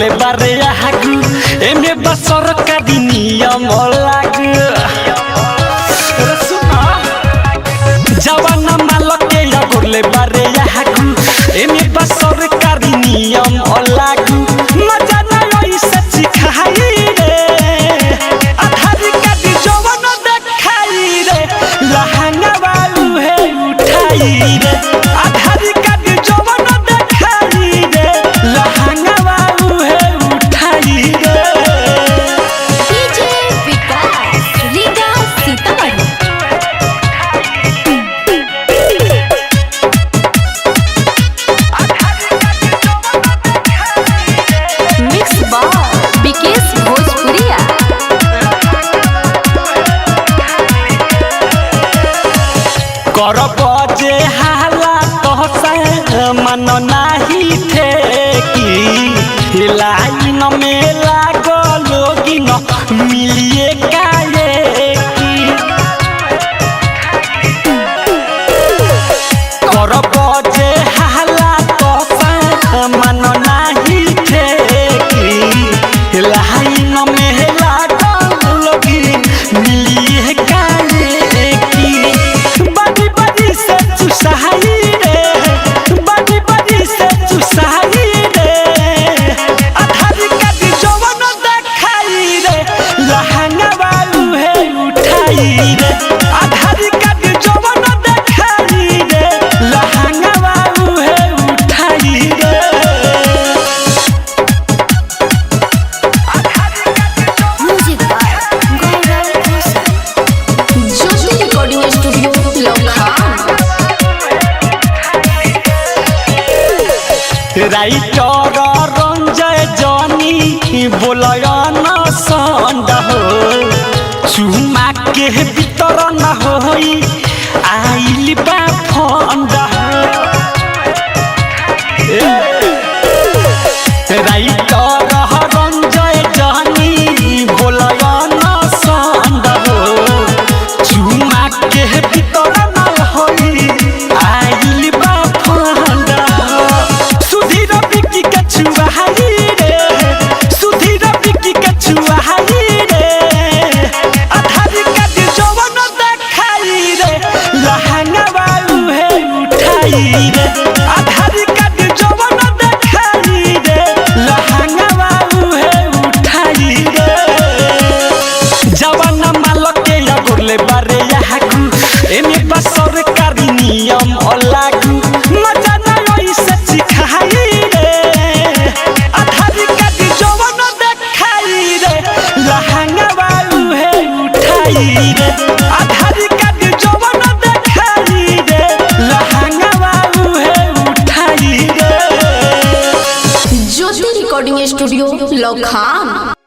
गोरले बारे आगु एमे बसर का नियम लागु जवाना मालके या गोरले बारे आगु एमे बसर का नियम लागु मजा ना ओइ सच्ची खाई रे आधार का दी जवन देखाई रे लहंगा वालू है उठाई रे आधार का दी जवन देखाई रे लहंगा वालू है उठाई रे डीजे विकास रीगा सीतामढ़ी मिक्स बार विकेश भोजपुरिया कर बजे हाला तो मन नाही थे कि लाइन में लागलोगी न मिलिए काये की कर बजे हाला तो मन नाही थे कि लाइन में लागलोगी मिलिए काये की बड़ी बड़ी से चुसाई रे बड़ी बड़ी से चुसाई रे आधार का दी जवन देखाई रे लहंगा वालू है उठाई रे आधार का दी जवन देखाई रे लहंगा वालू है उठाई रे music by Gaurav Ghoshal Jyoti recording studio Lucknow writer Ranjay Jani बोलयन संड हो चुमा के भीतर न होई आइल बा फंड राइटर रंजय जानी बोलयन संड हो चुमा के भीतर न होई आइल बा फंड सुधीर बिकी के छुआई रे सुधीर बिकी के छुआई रे आधार का दी जवन देखाई रे लहंगा वालू है उठाई रे आधार का दी जवन देखाई रे लहंगा वालू है उठाई रे जवाना मालके या गोरले बारे याकू एमे बसर का नियम लागू मजा ना ओइ सच्ची खाई रे आधार का दी जवन देखाई रे लहंगा वालू है उठाई रे आधार का दी जवन देखाई रे लहंगा वालू है उठाई रे ज्योति रिकॉर्डिंग स्टूडियो लखनऊ।